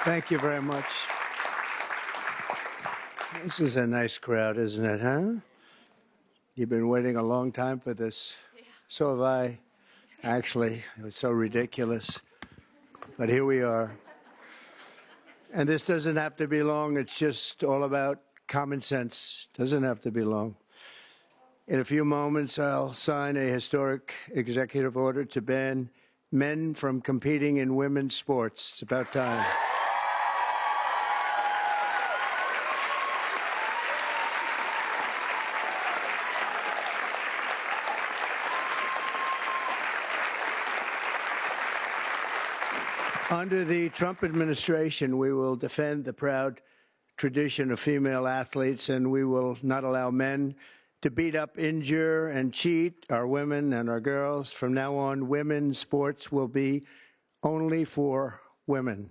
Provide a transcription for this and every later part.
Thank you very much. This is a nice crowd, isn't it, huh? You've been waiting a long time for this. So have I. Actually, it was so ridiculous. But here we are. And this doesn't have to be long. It's just all about common sense. Doesn't have to be long. In a few moments, I'll sign a historic executive order to ban men from competing in women's sports. It's about time. Under the Trump administration, we will defend the proud tradition of female athletes, and we will not allow men to beat up, injure, and cheat our women and our girls. From now on, women's sports will be only for women.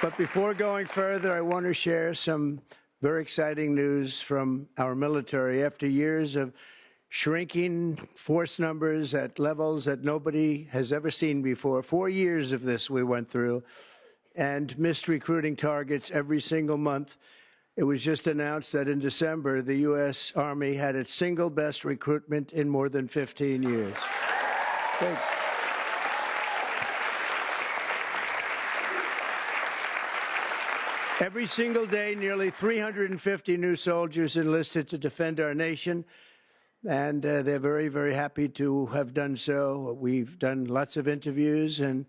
But before going further, I want to share some very exciting news from our military. After years of shrinking force numbers at levels that nobody has ever seen before, 4 years of this we went through, and missed recruiting targets every single month, it was just announced that in December, the U.S. Army had its single best recruitment in more than 15 years. Thanks. Every single day, nearly 350 new soldiers enlisted to defend our nation, and they're very, very happy to have done so. We've done lots of interviews, and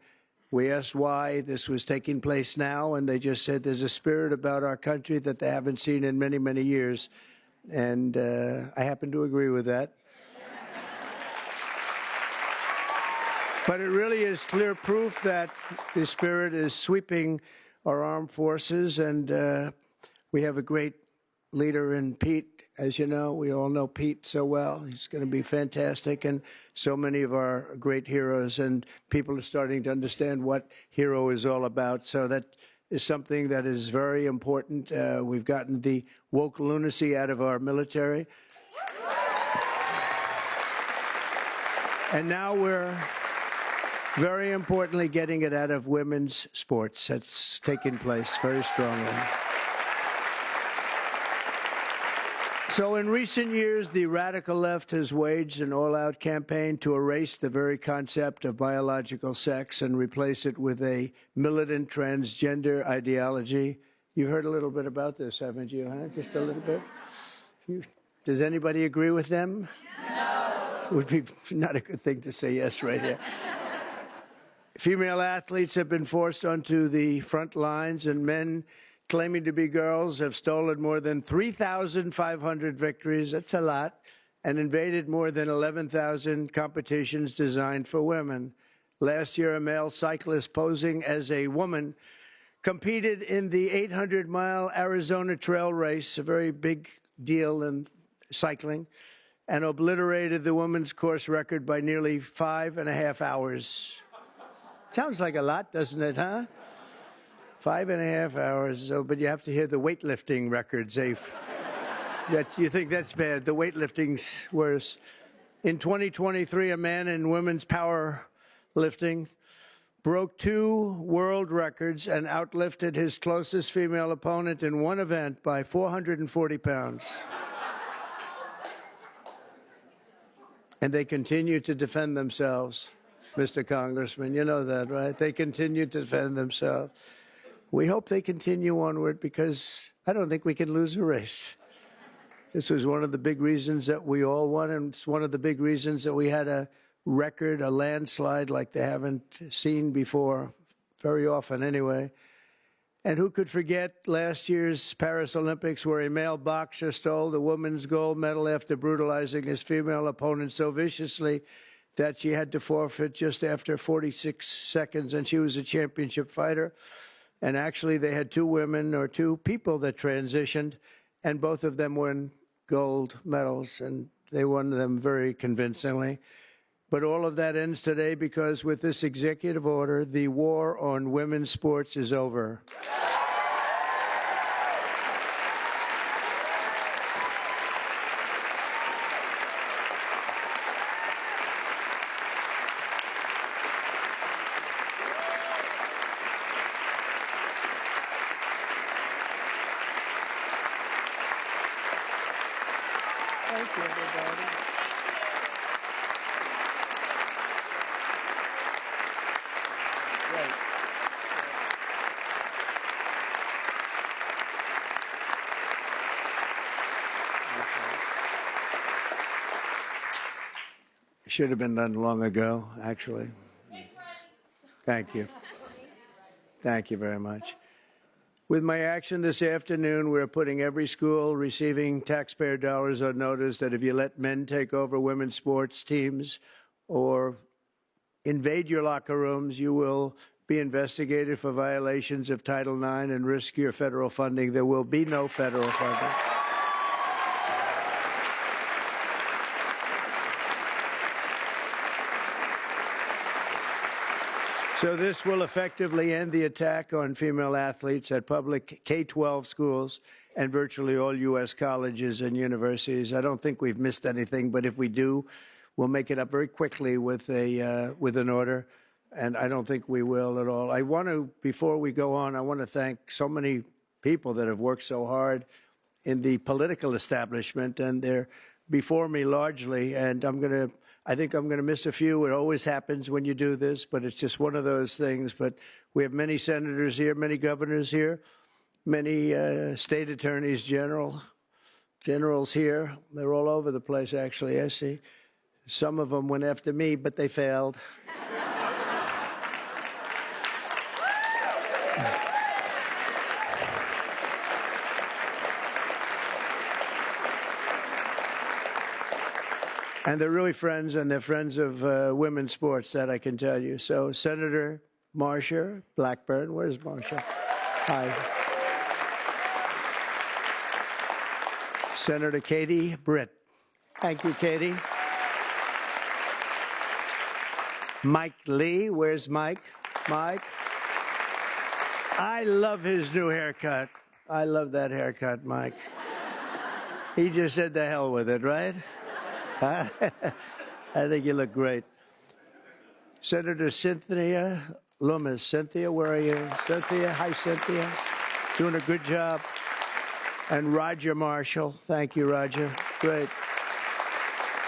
we asked why this was taking place now, and they just said there's a spirit about our country that they haven't seen in many, many years, and I happen to agree with that. But it really is clear proof that the spirit is sweeping our armed forces, and we have a great leader in Pete. As you know, we all know Pete so well. He's going to be fantastic, and so many of our great heroes, and people are starting to understand what hero is all about. So that is something that is very important. We've gotten the woke lunacy out of our military. And now we're very importantly getting it out of women's sports. That's taking place very strongly. So in recent years, the radical left has waged an all-out campaign to erase the very concept of biological sex and replace it with a militant transgender ideology. You've heard a little bit about this, haven't you? Huh? Just a little bit? Does anybody agree with them? No. It would be not a good thing to say yes right here. Female athletes have been forced onto the front lines, and men claiming to be girls have stolen more than 3,500 victories, that's a lot, and invaded more than 11,000 competitions designed for women. Last year, a male cyclist posing as a woman competed in the 800-mile Arizona Trail Race, a very big deal in cycling, and obliterated the women's course record by nearly 5.5 hours. Sounds like a lot, doesn't it, huh? 5.5 hours, but you have to hear the weightlifting records. You think that's bad. The weightlifting's worse. In 2023, a man in women's powerlifting broke 2 world records and outlifted his closest female opponent in one event by 440 pounds. And they continue to defend themselves. Mr. Congressman, you know that, right? They continue to defend themselves. We hope they continue onward because I don't think we can lose a race. This was one of the big reasons that we all won, and it's one of the big reasons that we had a record, a landslide like they haven't seen before, very often anyway. And who could forget last year's Paris Olympics where a male boxer stole the women's gold medal after brutalizing his female opponent so viciously that she had to forfeit just after 46 seconds, and she was a championship fighter. And actually, they had 2 women or 2 people that transitioned, and both of them won gold medals, and they won them very convincingly. But all of that ends today because with this executive order, the war on women's sports is over. you, everybody. Great. Should have been done long ago, actually. Thank you. Thank you very much. With my action this afternoon, we're putting every school receiving taxpayer dollars on notice that if you let men take over women's sports teams or invade your locker rooms, you will be investigated for violations of Title IX and risk your federal funding. There will be no federal funding. So this will effectively end the attack on female athletes at public K-12 schools and virtually all U.S. colleges and universities. I don't think we've missed anything, but if we do, we'll make it up very quickly with an order, and I don't think we will at all. I want to, before we go on, I want to thank so many people that have worked so hard in the political establishment, and they're before me largely, and I think I'm going to miss a few. It always happens when you do this, but it's just one of those things. But we have many senators here, many governors here, many state attorneys generals here. They're all over the place, actually. I see. Some of them went after me, but they failed. And they're really friends, and they're friends of women's sports, that I can tell you. So Senator Marsha Blackburn, where's Marsha? Hi. Senator Katie Britt. Thank you, Katie. Mike Lee, where's Mike? Mike. I love his new haircut. I love that haircut, Mike. He just said the hell with it, right? I think you look great. Senator Cynthia Lummis. Cynthia, where are you? Cynthia, hi, Cynthia. Doing a good job. And Roger Marshall. Thank you, Roger. Great.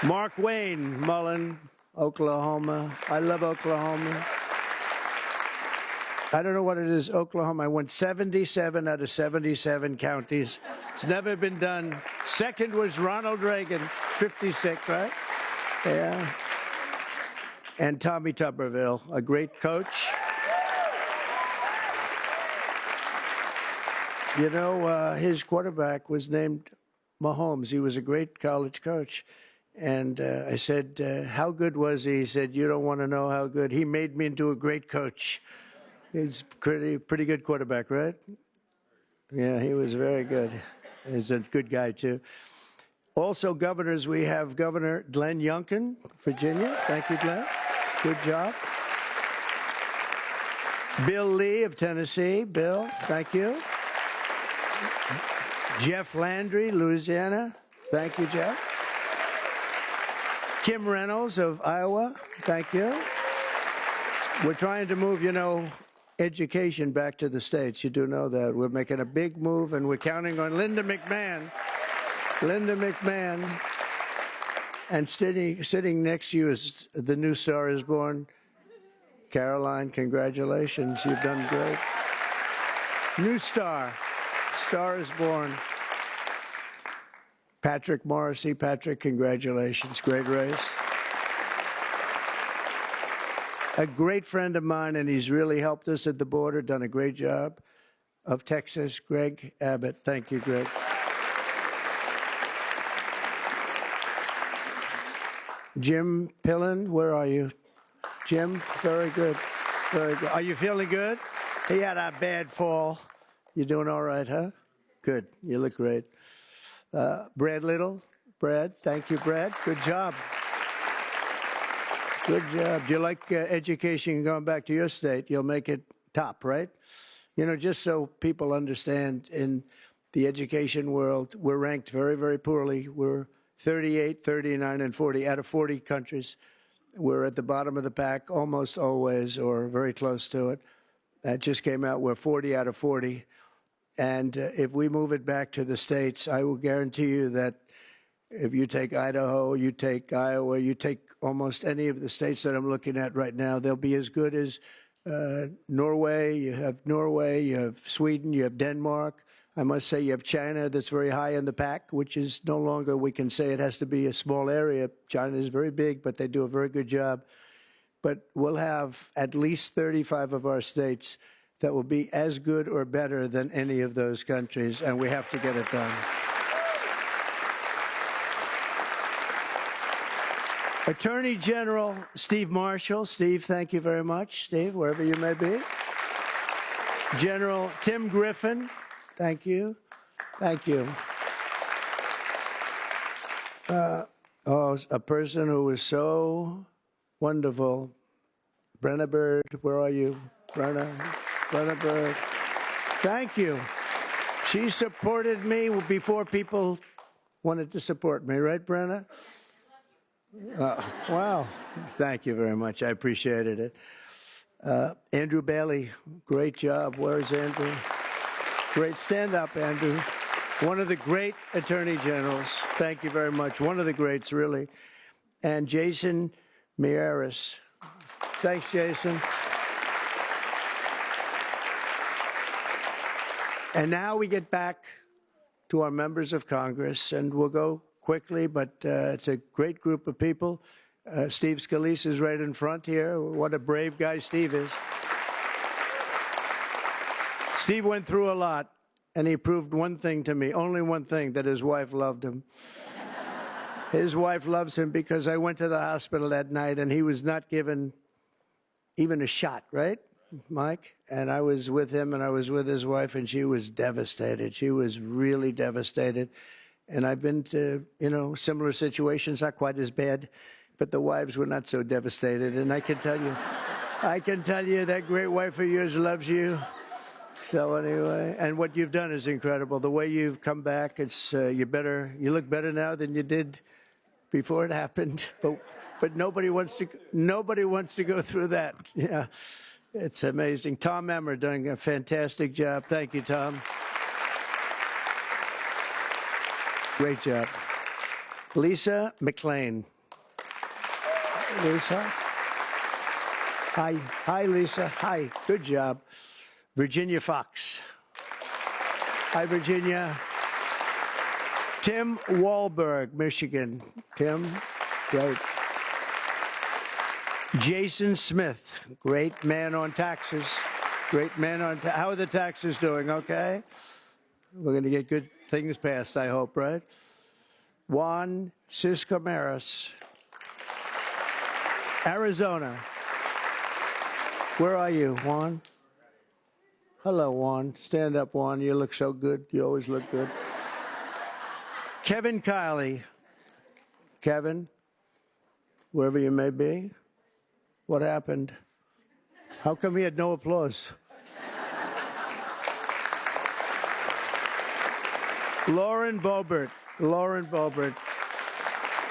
Mark Wayne Mullen, Oklahoma. I love Oklahoma. I don't know what it is, Oklahoma. I won 77 out of 77 counties. It's never been done. Second was Ronald Reagan, 56, right? Yeah. And Tommy Tuberville, a great coach. You know, his quarterback was named Mahomes. He was a great college coach. And I said, how good was he? He said, you don't want to know how good. He made me into a great coach. He's pretty good quarterback, right? Yeah, he was very good. He's a good guy, too. Also, governors, we have Governor Glenn Youngkin, Virginia. Thank you, Glenn. Good job. Bill Lee of Tennessee. Bill, thank you. Jeff Landry, Louisiana. Thank you, Jeff. Kim Reynolds of Iowa. Thank you. We're trying to move, you know, education back to the states. You do know that. We're making a big move, and we're counting on Linda McMahon. Linda McMahon. And sitting next to you is the new Star is Born. Caroline, congratulations. You've done great. New star. Star is Born. Patrick Morrissey. Patrick, congratulations. Great race. A great friend of mine, and he's really helped us at the border, done a great job, of Texas, Greg Abbott. Thank you, Greg. Jim Pillen, where are you? Jim, very good. Very good. Are you feeling good? He had a bad fall. You doing all right, huh? Good. You look great. Brad Little. Brad, thank you, Brad. Good job. Good job. Do you like education going back to your state? You'll make it top, right? You know, just so people understand, in the education world, we're ranked very, very poorly. We're 38, 39, and 40 out of 40 countries. We're at the bottom of the pack almost always, or very close to it. That just came out. We're 40 out of 40. And if we move it back to the states, I will guarantee you that If you take Idaho, you take Iowa, you take almost any of the states that I'm looking at right now, they'll be as good as Norway. You have Sweden, you have Denmark. I must say you have China that's very high in the pack, which is no longer, we can say it has to be a small area. China is very big, but they do a very good job. But we'll have at least 35 of our states that will be as good or better than any of those countries, and we have to get it done. Attorney General Steve Marshall. Steve, thank you very much. Steve, wherever you may be. General Tim Griffin. Thank you. Thank you. A person who was so wonderful. Brenna Bird, where are you? Brenna Bird. Thank you. She supported me before people wanted to support me, right, Brenna? Wow. Thank you very much. I appreciated it. Andrew Bailey, great job. Where's Andrew? Great. Stand up, Andrew. One of the great attorney generals. Thank you very much. One of the greats, really. And Jason Miyares. Thanks, Jason. And now we get back to our members of Congress, and we'll go quickly, but it's a great group of people. Steve Scalise is right in front here. What a brave guy Steve is. Steve went through a lot, and he proved one thing to me, only one thing, that his wife loved him. His wife loves him because I went to the hospital that night, and he was not given even a shot, right, Mike? And I was with him, and I was with his wife, and she was devastated. She was really devastated. And I've been to, similar situations, not quite as bad, but the wives were not so devastated. And I can tell you that great wife of yours loves you. So anyway, and what you've done is incredible. The way you've come back, it's you look better now than you did before it happened. But nobody wants to go through that. Yeah, it's amazing. Tom Emmer doing a fantastic job. Thank you, Tom. Great job. Lisa McLean. Lisa. Hi. Hi, Lisa. Hi. Good job. Virginia Fox. Hi, Virginia. Tim Wahlberg, Michigan. Tim, great. Jason Smith, great man on taxes. Great man on how are the taxes doing? Okay? We're going to get good things passed, I hope, right? Juan Ciscomaris, Arizona. Where are you, Juan? Hello, Juan. Stand up, Juan. You look so good. You always look good. Kevin Kiley. Kevin, wherever you may be. What happened? How come he had no applause? Lauren Boebert. Lauren Boebert.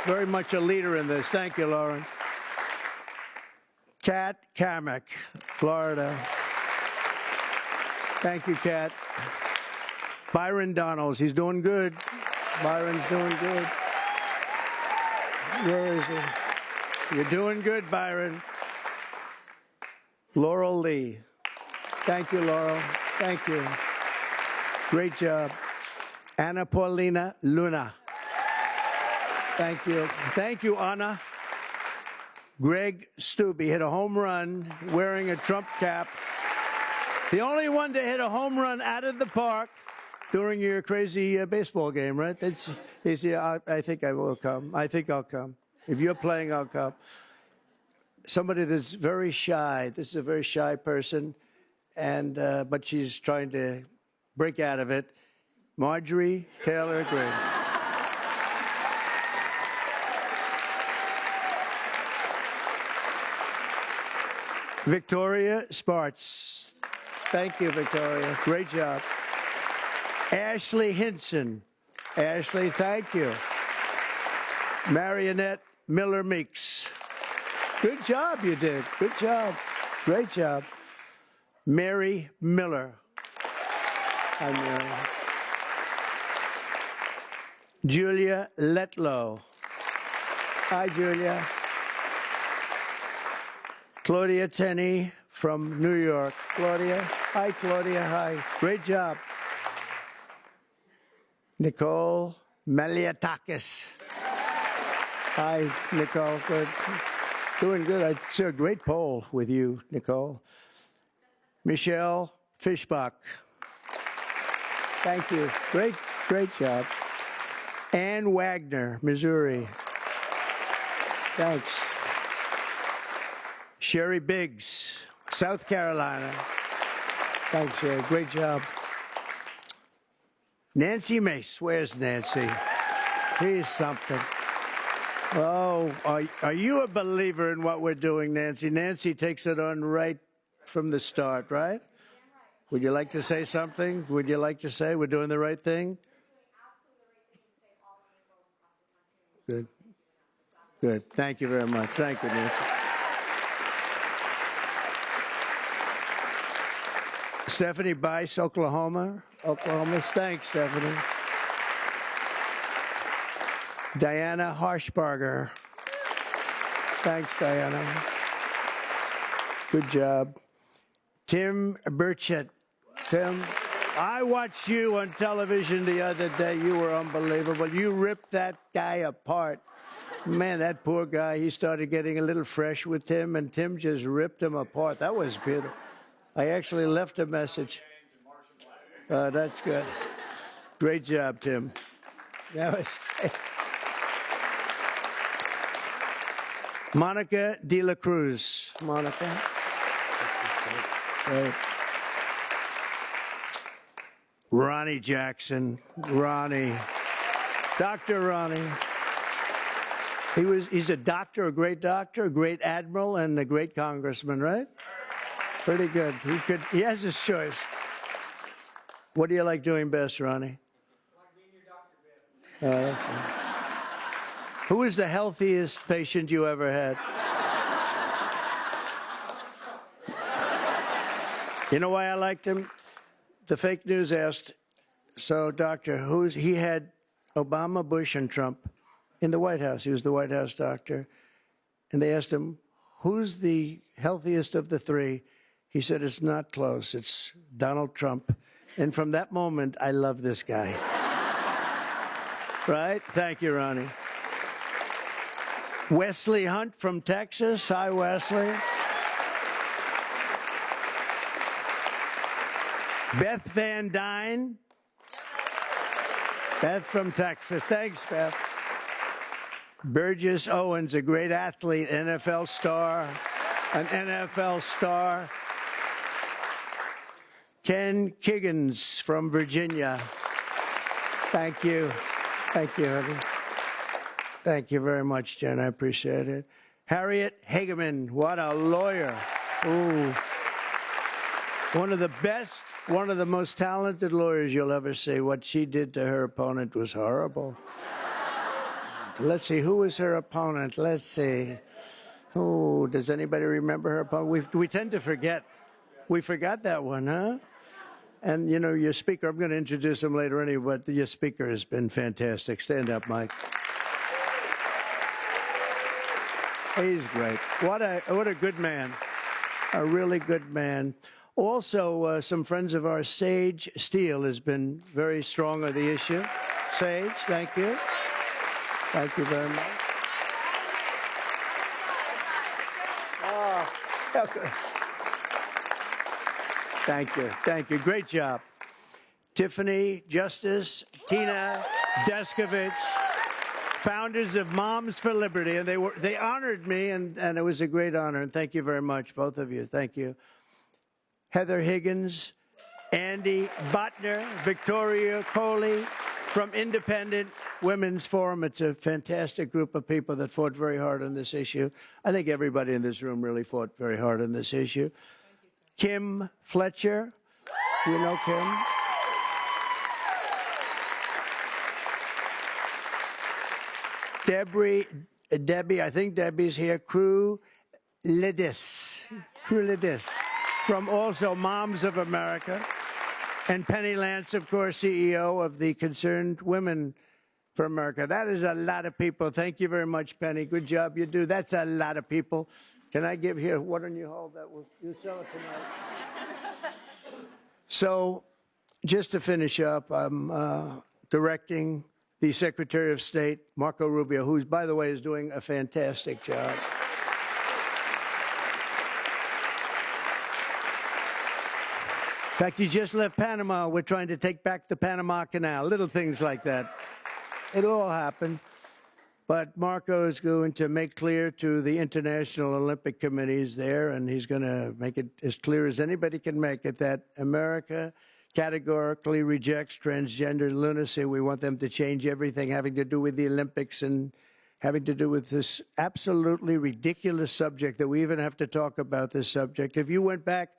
Very much a leader in this. Thank you, Lauren. Kat Kamek, Florida. Thank you, Kat. Byron Donalds. He's doing good. Byron's doing good. Where is he? You're doing good, Byron. Laurel Lee. Thank you, Laurel. Thank you. Great job. Anna Paulina Luna. Thank you. Thank you, Anna. Greg Stubbe hit a home run wearing a Trump cap. The only one to hit a home run out of the park during your crazy baseball game, right? I think I will come. I think I'll come. If you're playing, I'll come. Somebody that's very shy. This is a very shy person, and but she's trying to break out of it. Marjorie Taylor Greene. Victoria Spartz. Thank you, Victoria. Great job. Ashley Hinson. Ashley, thank you. Marionette Miller Meeks. Good job you did. Good job. Great job. Mary Miller. Hi, Mary. Julia Letlow. Hi, Julia. Claudia Tenney from New York. Claudia. Hi, Claudia. Hi. Great job. Nicole Meliatakis. Hi, Nicole. Good. Doing good. I see a great poll with you, Nicole. Michelle Fishbach. Thank you. Great job. Ann Wagner, Missouri. Thanks. Sherry Biggs, South Carolina. Thanks, Sherry. Great job. Nancy Mace. Where's Nancy? She's something. Oh, are you a believer in what we're doing, Nancy? Nancy takes it on right from the start, right? Would you like to say something? Would you like to say we're doing the right thing? Good. Good. Thank you very much. Thank you, Nancy. Stephanie Bice, Oklahoma. Thanks, Stephanie. Diana Harshbarger. Thanks, Diana. Good job. Tim Burchett. Tim, I watched you on television the other day. You were unbelievable. You ripped that guy apart. Man, that poor guy, he started getting a little fresh with Tim, and Tim just ripped him apart. That was beautiful. I actually left a message. That's good. Great job, Tim. That was great. Monica De La Cruz. Monica. Great. Ronnie Jackson. Ronnie. Dr. Ronnie. He's a doctor, a great admiral, and a great congressman, right? Pretty good. He has his choice. What do you like doing best, Ronnie? I like being your doctor best. Who is the healthiest patient you ever had? You know why I liked him? The fake news asked, so doctor, he had Obama, Bush, and Trump in the White House. He was the White House doctor. And they asked him, who's the healthiest of the three? He said, it's not close. It's Donald Trump. And from that moment, I love this guy. Right? Thank you, Ronnie. Wesley Hunt from Texas. Hi, Wesley. Beth Van Dyne. Beth from Texas. Thanks, Beth. Burgess Owens, a great athlete, an NFL star. Ken Kiggins from Virginia. Thank you. Thank you, honey. Thank you very much, Jen. I appreciate it. Harriet Hageman, what a lawyer. Ooh. One of the best, one of the most talented lawyers you'll ever see. What she did to her opponent was horrible. Let's see, who was her opponent? Let's see. Oh, does anybody remember her opponent? We tend to forget. We forgot that one, huh? And, you know, your speaker, I'm going to introduce him later anyway, but your speaker has been fantastic. Stand up, Mike. He's great. What a good man. A really good man. Also, some friends of ours, Sage Steele, has been very strong on the issue. Sage, thank you. Thank you very much. Oh, okay. Thank you. Thank you. Great job. Tiffany Justice, Tina Deskovich, founders of Moms for Liberty, and they honored me, and it was a great honor. And thank you very much, both of you. Thank you. Heather Higgins, Andy Botner, Victoria Coley from Independent Women's Forum. It's a fantastic group of people that fought very hard on this issue. I think everybody in this room really fought very hard on this issue. Kim Fletcher, you know Kim? Debbie, I think Debbie's here. Crew Lidis from also Moms of America. And Penny Lance, of course, CEO of the Concerned Women for America. That is a lot of people. Thank you very much, Penny. Good job you do. That's a lot of people. Can I give here? Why don't you hold that? You sell it tonight. So, just to finish up, I'm directing the Secretary of State, Marco Rubio, who, by the way, is doing a fantastic job. In fact, he just left Panama. We're trying to take back the Panama Canal, little things like that. It'll all happen. But Marco is going to make clear to the International Olympic Committees there, and he's going to make it as clear as anybody can make it, that America categorically rejects transgender lunacy. We want them to change everything having to do with the Olympics and having to do with this absolutely ridiculous subject that we even have to talk about this subject. If you went back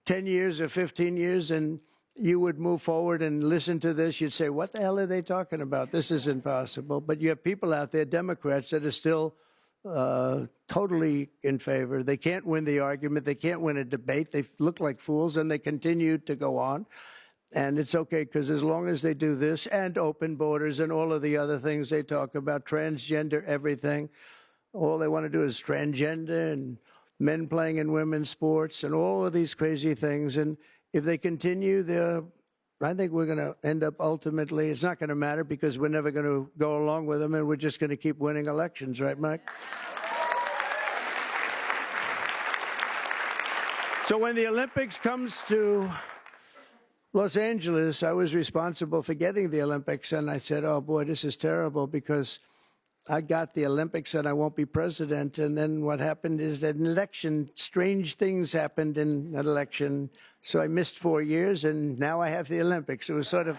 10 years or 15 years and you would move forward and listen to this, you'd say, what the hell are they talking about? This is impossible. But you have people out there, Democrats, that are still totally in favor. They can't win the argument. They can't win a debate. They look like fools, and they continue to go on. And it's okay, because as long as they do this and open borders and all of the other things they talk about, transgender everything, all they want to do is transgender and men playing in women's sports and all of these crazy things. And if they continue, I think we're going to end up ultimately, it's not going to matter because we're never going to go along with them, and we're just going to keep winning elections, right, Mike? So when the Olympics comes to Los Angeles, I was responsible for getting the Olympics, and I said, oh, boy, this is terrible because I got the Olympics and I won't be president. And then what happened is that an election, strange things happened in an election. So I missed 4 years, and now I have the Olympics. It was sort of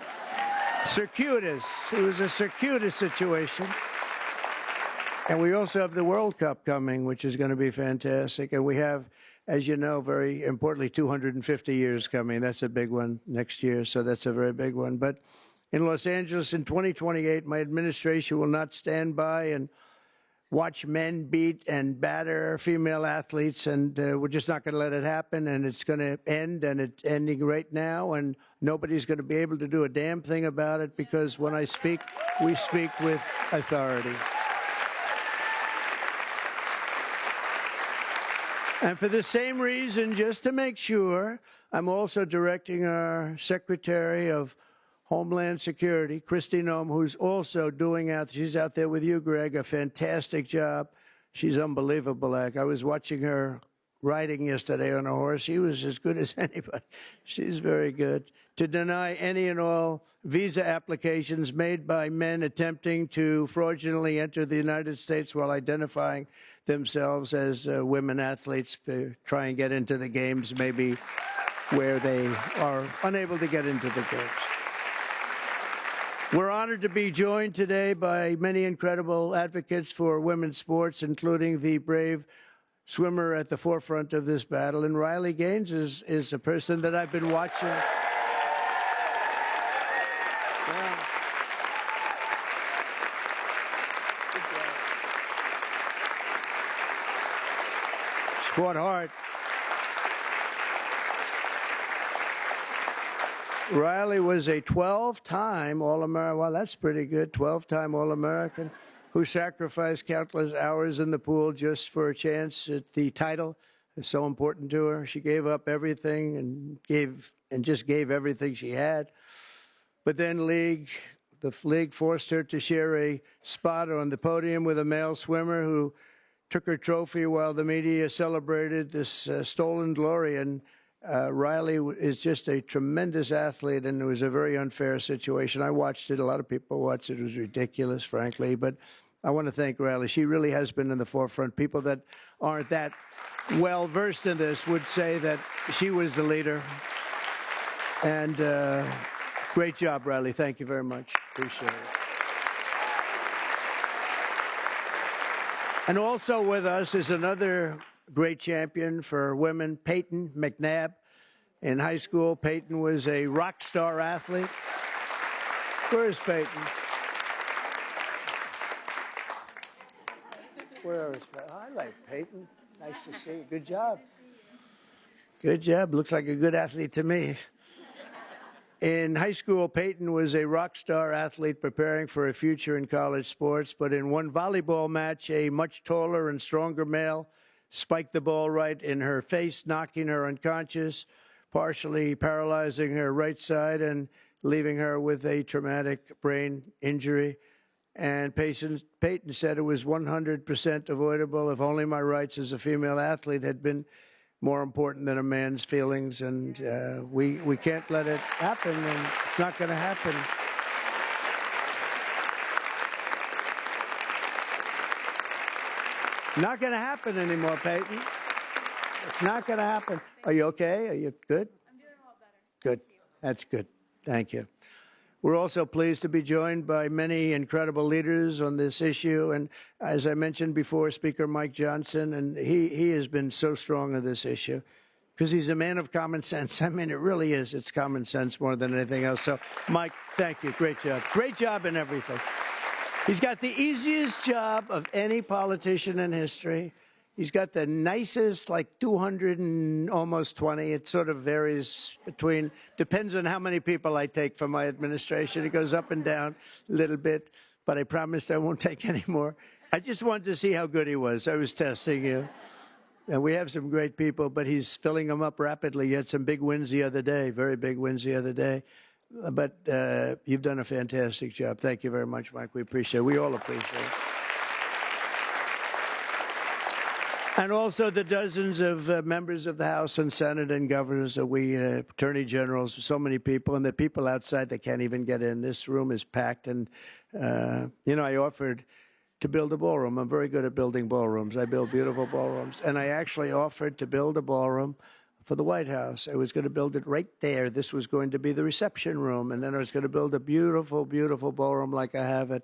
circuitous. It was a circuitous situation. And we also have the World Cup coming, which is going to be fantastic. And we have, as you know, very importantly, 250 years coming. That's a big one next year, so that's a very big one. But in Los Angeles in 2028, my administration will not stand by and watch men beat and batter female athletes, and we're just not going to let it happen, and it's going to end, and it's ending right now, and nobody's going to be able to do a damn thing about it, because when I speak, we speak with authority. And for the same reason, just to make sure, I'm also directing our Secretary of Homeland Security, Kristi Noem, who's also doing she's out there with you, Greg, a fantastic job. She's unbelievable. I was watching her riding yesterday on a horse. She was as good as anybody. She's very good. To deny any and all visa applications made by men attempting to fraudulently enter the United States while identifying themselves as women athletes to try and get into the games, maybe where they are unable to get into the games. We're honored to be joined today by many incredible advocates for women's sports, including the brave swimmer at the forefront of this battle. And Riley Gaines is a person that I've been watching. Yeah. Good job. She fought hard. Riley was a 12-time All-American. Well, that's pretty good. 12-time All-American who sacrificed countless hours in the pool just for a chance at the title. It's so important to her. She gave up everything and just gave everything she had. But then the league forced her to share a spot on the podium with a male swimmer who took her trophy while the media celebrated this stolen glory. And Riley is just a tremendous athlete, and it was a very unfair situation. I watched it. A lot of people watched it. It was ridiculous, frankly. But I want to thank Riley. She really has been in the forefront. People that aren't that well versed in this would say that she was the leader. And great job, Riley. Thank you very much. Appreciate it. And also with us is another great champion for women, Peyton McNabb. In high school, Peyton was a rock star athlete. Where is Peyton? Where is Peyton? Oh, I like Peyton. Nice to see you. Good job. Good job. Looks like a good athlete to me. In high school, Peyton was a rock star athlete preparing for a future in college sports, but in one volleyball match, a much taller and stronger male spiked the ball right in her face, knocking her unconscious, partially paralyzing her right side and leaving her with a traumatic brain injury. And Peyton said it was 100% avoidable if only my rights as a female athlete had been more important than a man's feelings, and we can't let it happen, and it's not going to happen. Not going to happen anymore, Peyton. It's not going to happen. Are you okay? Are you good? I'm doing a lot better. Good. That's good. Thank you. We're also pleased to be joined by many incredible leaders on this issue. And as I mentioned before, Speaker Mike Johnson, and he has been so strong on this issue because he's a man of common sense. I mean, it really is. It's common sense more than anything else. So, Mike, thank you. Great job. Great job in everything. He's got the easiest job of any politician in history. He's got the nicest, like 200 and almost 20. It sort of varies between, depends on how many people I take from my administration. It goes up and down a little bit, but I promised I won't take any more. I just wanted to see how good he was. I was testing you. And we have some great people, but he's filling them up rapidly. He had some big wins the other day, very big wins the other day. But you've done a fantastic job. Thank you very much, Mike. We appreciate it. We all appreciate it. And also the dozens of members of the House and Senate and governors that attorney generals, so many people, and the people outside that can't even get in. This room is packed. And, I offered to build a ballroom. I'm very good at building ballrooms. I build beautiful ballrooms. And I actually offered to build a ballroom for the White House. I was going to build it right there. This was going to be the reception room. And then I was going to build a beautiful, beautiful ballroom like I have at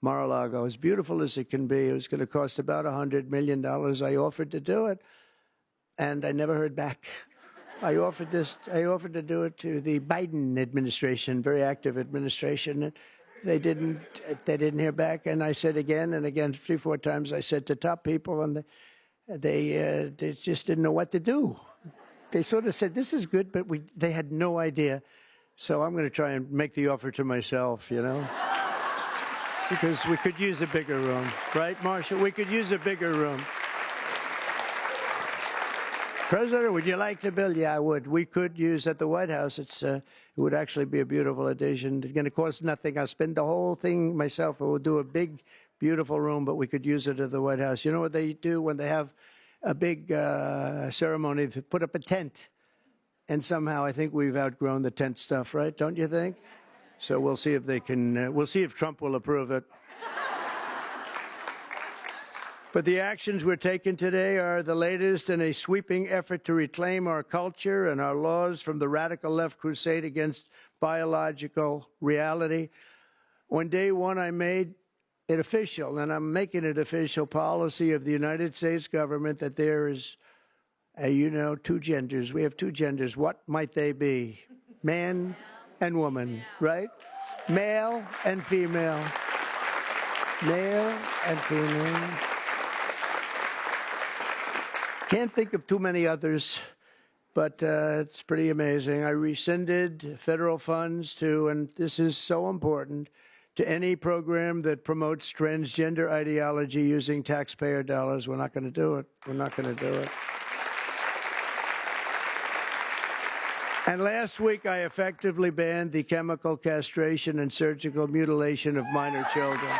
Mar-a-Lago, as beautiful as it can be. It was going to cost about $100 million. I offered to do it, and I never heard back. I offered to do it to the Biden administration, very active administration. And they didn't hear back. And I said again and again, 3-4 times, I said to top people, and they just didn't know what to do. They sort of said, this is good, but they had no idea. So I'm going to try and make the offer to myself, because we could use a bigger room. Right, Marshall? We could use a bigger room. President, would you like to build? Yeah, I would. We could use at the White House. It would actually be a beautiful addition. It's going to cost nothing. I'll spend the whole thing myself. We'll do a big, beautiful room, but we could use it at the White House. You know what they do when they have a big ceremony? To put up a tent. And somehow I think we've outgrown the tent stuff, right? Don't you think? So we'll see if they can, we'll see if Trump will approve it. But the actions we're taking today are the latest in a sweeping effort to reclaim our culture and our laws from the radical left crusade against biological reality. On day one, I made it official, and I'm making it official policy of the United States government that there is, two genders. We have two genders. What might they be? Man and woman, right? Male and female. Male and female. Can't think of too many others, but it's pretty amazing. I rescinded federal funds to, and this is so important, to any program that promotes transgender ideology using taxpayer dollars. We're not going to do it. We're not going to do it. And last week, I effectively banned the chemical castration and surgical mutilation of minor children.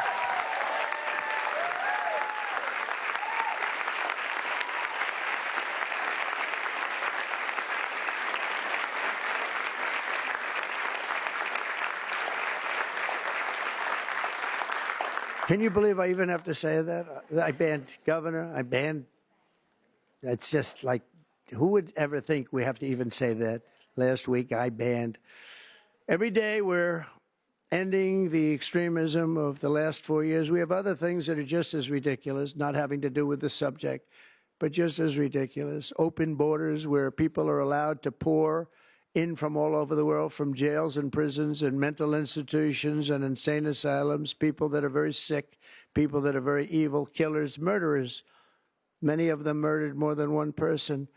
Can you believe I even have to say that? I banned governor. I banned. That's just like, who would ever think we have to even say that? Last week, I banned. Every day, we're ending the extremism of the last 4 years. We have other things that are just as ridiculous, not having to do with the subject, but just as ridiculous. Open borders where people are allowed to pour in from all over the world, from jails and prisons and mental institutions and insane asylums, people that are very sick, people that are very evil, killers, murderers. Many of them murdered more than one person.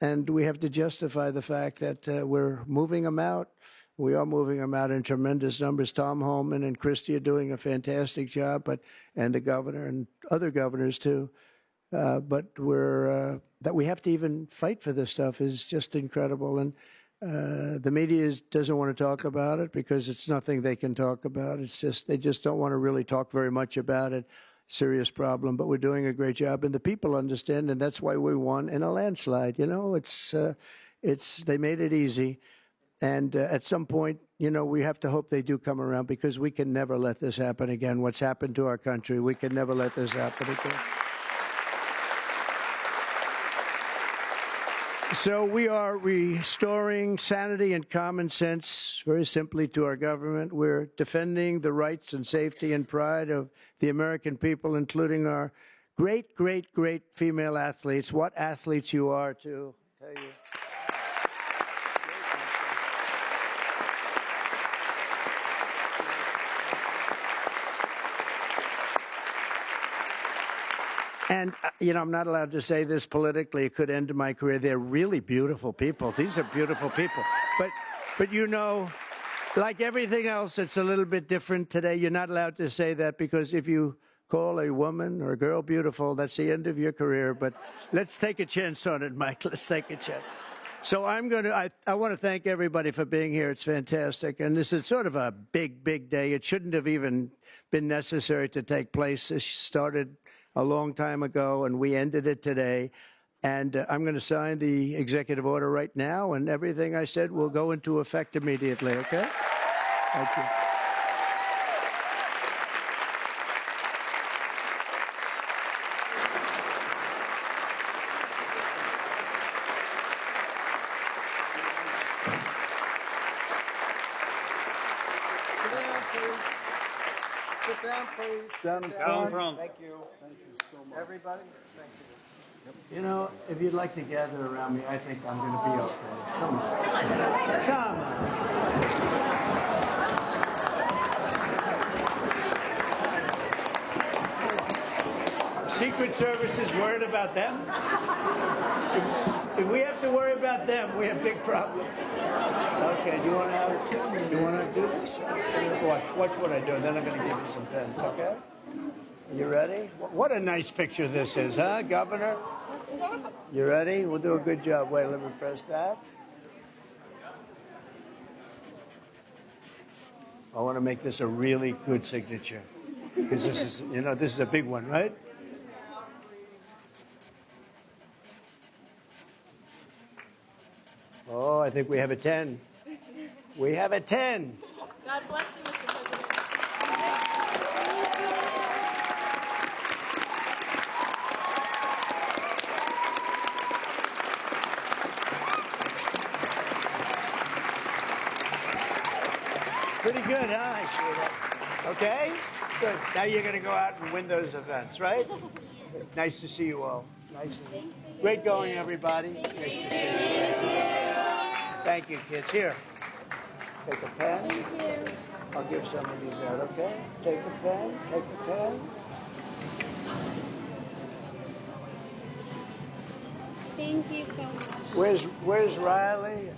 And we have to justify the fact that we're moving them out. We are moving them out in tremendous numbers. Tom Homan and Christie are doing a fantastic job, and the governor and other governors too. But that we have to even fight for this stuff is just incredible. And the media doesn't want to talk about it because it's nothing they can talk about. It's just they just don't want to really talk very much about it. Serious problem, but we're doing a great job, and the people understand, and that's why we won in a landslide. You know, it's they made it easy, and at some point, you know, we have to hope they do come around because we can never let this happen again. What's happened to our country, we can never let this happen again. So we are restoring sanity and common sense very simply to our government. We're defending the rights and safety and pride of the American people, including our great, great, great female athletes. What athletes you are, too, I tell you. And, you know, I'm not allowed to say this politically. It could end my career. They're really beautiful people. These are beautiful people. But you know, like everything else, it's a little bit different today. You're not allowed to say that because if you call a woman or a girl beautiful, that's the end of your career. But let's take a chance on it, Mike. Let's take a chance. So I want to thank everybody for being here. It's fantastic. And this is sort of a big, big day. It shouldn't have even been necessary to take place. This started a long time ago, and we ended it today. And I'm going to sign the executive order right now, and everything I said will go into effect immediately, okay? Thank you. Sit down, please. Down Sit in front. Thank you. Thank you so much. Everybody, thank you. You know, if you'd like to gather around me, I think I'm going to be okay. Come on. Come on. Secret Service is worried about them. If we have to worry about them, we have big problems. Okay, do you want to do this? Watch what I do, and then I'm going to give you some pens, okay? You ready? What a nice picture this is, huh, Governor? You ready? We'll do a good job. Wait, let me press that. I want to make this a really good signature because this is, you know, this is a big one, right? Oh, I think we have a 10. We have a 10. God bless you, Mr. President. Pretty good, huh, sweetheart? Okay? Good. Now you're going to go out and win those events, right? Nice to see you all. Nice to see you. Great going, everybody. Nice to see you. Thank you, kids. Here, take a pen. Thank you. I'll give some of these out, okay? Take a pen. Take a pen. Thank you so much. Where's Riley?